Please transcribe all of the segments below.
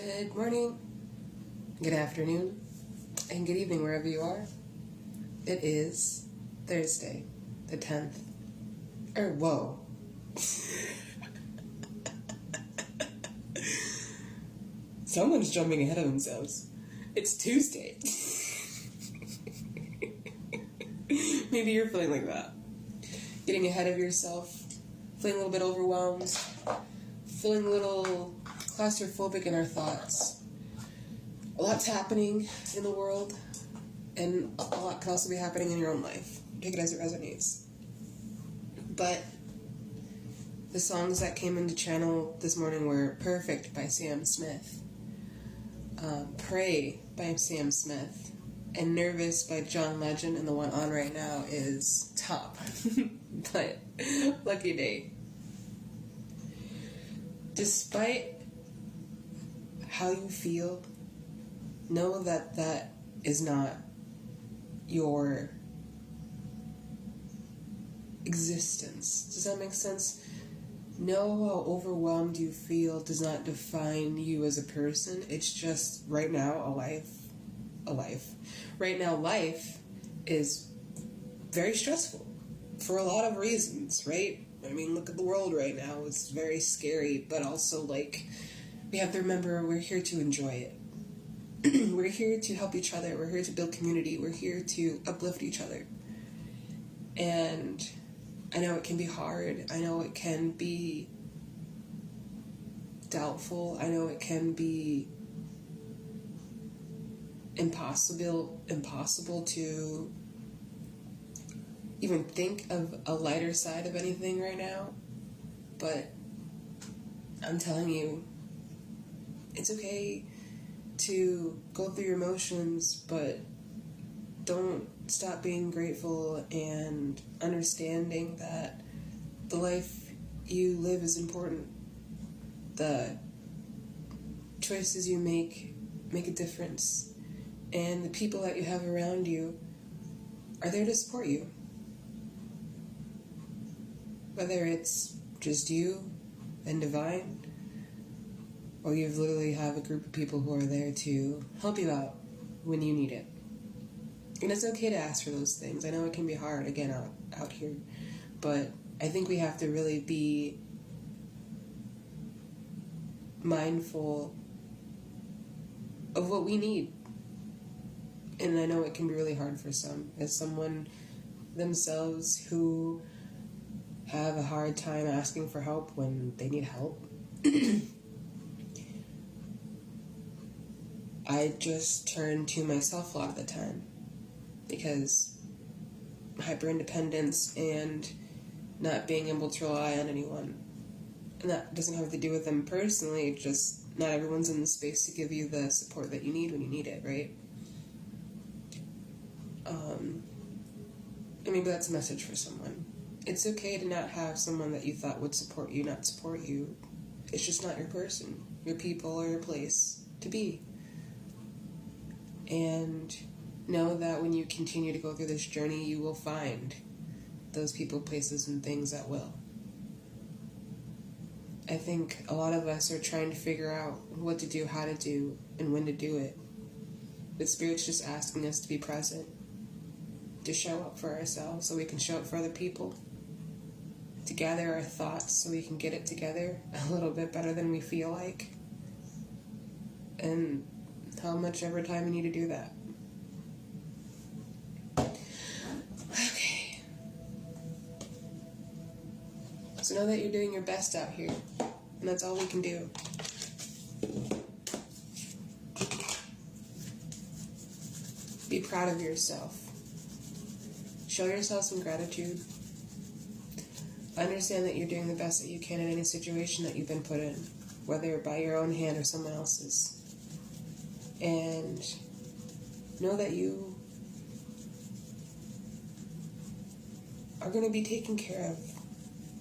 Good morning, good afternoon, and good evening wherever you are. It is Thursday, the 10th. Whoa. Someone's jumping ahead of themselves. It's Tuesday. Maybe you're feeling like that. Getting ahead of yourself, feeling a little bit overwhelmed, feeling a little claustrophobic in our thoughts. A lot's happening in the world, and a lot can also be happening in your own life. Take it as it resonates. But the songs that came into channel this morning were Perfect by Sam Smith, Pray by Sam Smith, and Nervous by John Legend, and the one on right now is Top by Lucky Day. Despite how you feel, know that that is not your existence. Does that make sense? Know how overwhelmed you feel does not define you as a person. It's just right now a life. Right now life is very stressful for a lot of reasons, right? I mean, look at the world right now. It's very scary, but also we have to remember we're here to enjoy it. We're here to help each other. We're here to build community. We're here to uplift each other. And I know it can be hard. I know it can be doubtful. I know it can be impossible to even think of a lighter side of anything right now. But I'm telling you, it's okay to go through your emotions, but don't stop being grateful and understanding that the life you live is important. The choices you make a difference, and the people that you have around you are there to support you. Whether it's just you and divine, or you literally have a group of people who are there to help you out when you need it. And it's okay to ask for those things. I know it can be hard, again, out here. But I think we have to really be mindful of what we need. And I know it can be really hard for some. As someone themselves who have a hard time asking for help when they need help, I just turn to myself a lot of the time, because hyper-independence and not being able to rely on anyone, and that doesn't have to do with them personally, it's just not everyone's in the space to give you the support that you need when you need it, right? And maybe that's a message for someone. It's okay to not have someone that you thought would support you not support you. It's just not your person, your people, or your place to be. And know that when you continue to go through this journey, you will find those people, places, and things that will. I think a lot of us are trying to figure out what to do, how to do, and when to do it. But Spirit's just asking us to be present, to show up for ourselves so we can show up for other people, to gather our thoughts so we can get it together a little bit better than we feel like, and how much ever time you need to do that. Okay. So know that you're doing your best out here, and that's all we can do. Be proud of yourself. Show yourself some gratitude. Understand that you're doing the best that you can in any situation that you've been put in, whether by your own hand or someone else's. And know that you are going to be taken care of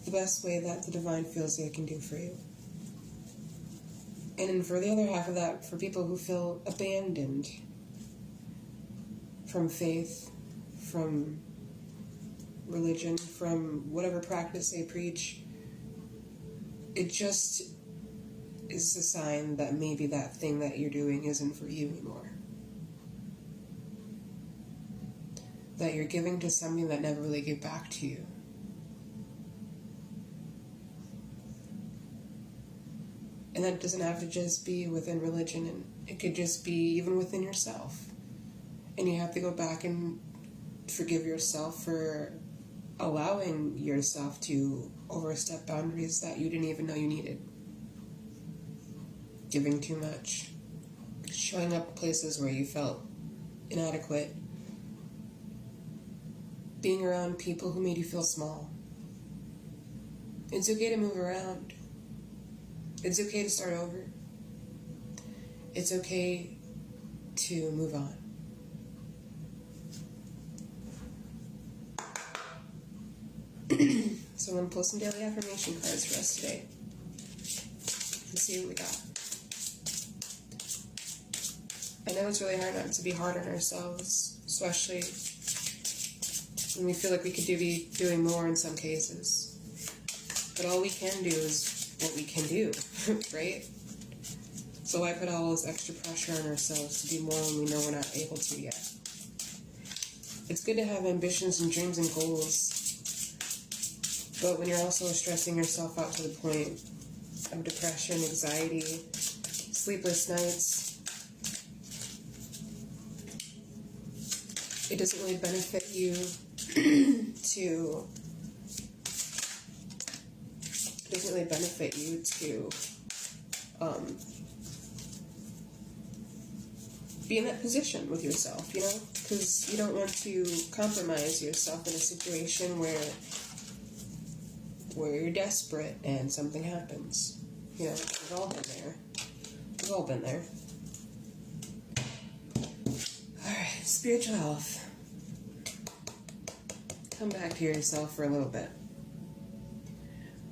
the best way that the divine feels they can do for you. And then for the other half of that, for people who feel abandoned from faith, from religion, from whatever practice they preach, it's is a sign that maybe that thing that you're doing isn't for you anymore. That you're giving to something that never really gave back to you. And that doesn't have to just be within religion, and it could just be even within yourself. And you have to go back and forgive yourself for allowing yourself to overstep boundaries that you didn't even know you needed. Giving too much. Showing up places where you felt inadequate. Being around people who made you feel small. It's okay to move around. It's okay to start over. It's okay to move on. So I'm going to pull some daily affirmation cards for us today. Let's see what we got. I know it's really hard not to be hard on ourselves, especially when we feel like we could be doing more in some cases. But all we can do is what we can do, right? So why put all this extra pressure on ourselves to do more when we know we're not able to yet? It's good to have ambitions and dreams and goals, but when you're also stressing yourself out to the point of depression, anxiety, sleepless nights, it doesn't really benefit you to be in that position with yourself, you know? Because you don't want to compromise yourself in a situation where you're desperate and something happens. You know, we've all been there. We've all been there. Alright, spiritual health. Come back to yourself for a little bit.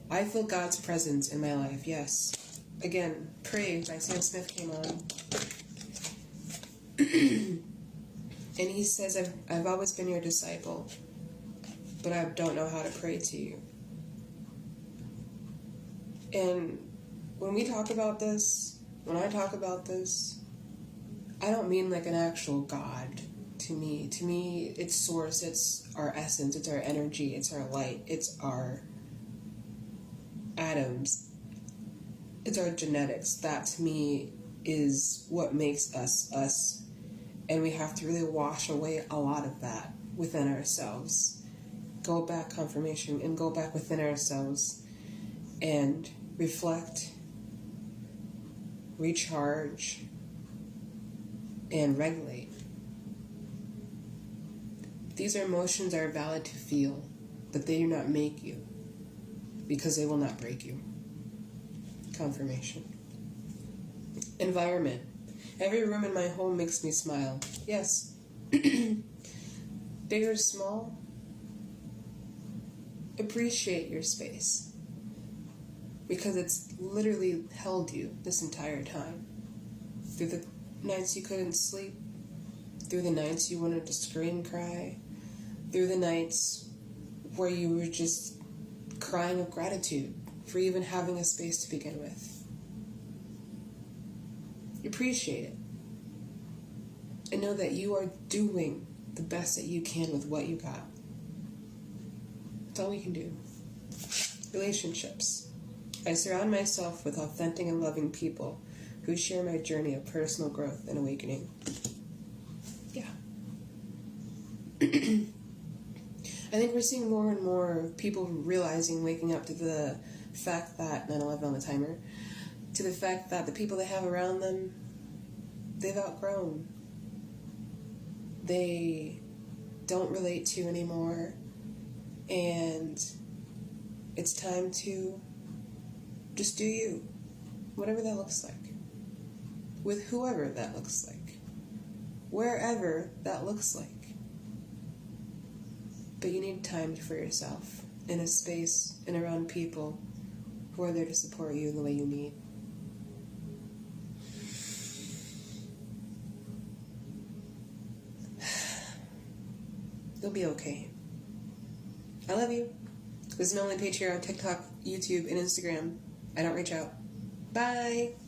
I feel God's presence in my life, yes. Again, Pray by Sam Smith came on. And he says, I've always been your disciple, but I don't know how to pray to you. And when I talk about this, I don't mean like an actual God to me. To me, it's source, it's our essence, it's our energy, it's our light, it's our atoms, it's our genetics. That to me is what makes us us. And we have to really wash away a lot of that within ourselves. Go back, confirmation, and go back within ourselves and reflect, recharge, and regulate. These emotions are valid to feel, but they do not make you, because they will not break you. Confirmation. Environment. Every room in my home makes me smile. Yes. Big or small, appreciate your space, because it's literally held you this entire time. Through the nights you couldn't sleep, through the nights you wanted to scream, cry, through the nights where you were just crying of gratitude for even having a space to begin with. Appreciate it. And know that you are doing the best that you can with what you got. That's all we can do. Relationships. I surround myself with authentic and loving people who share my journey of personal growth and awakening. Yeah. I think we're seeing more and more people realizing, waking up to the fact that, 9/11 on the timer, to the fact that the people they have around them, they've outgrown. They don't relate to anymore. And it's time to just do you. Whatever that looks like. With whoever that looks like. Wherever that looks like. But you need time for yourself. In a space and around people who are there to support you in the way you need. You'll be okay. I love you. This is my only page here on TikTok, YouTube, and Instagram. I don't reach out. Bye.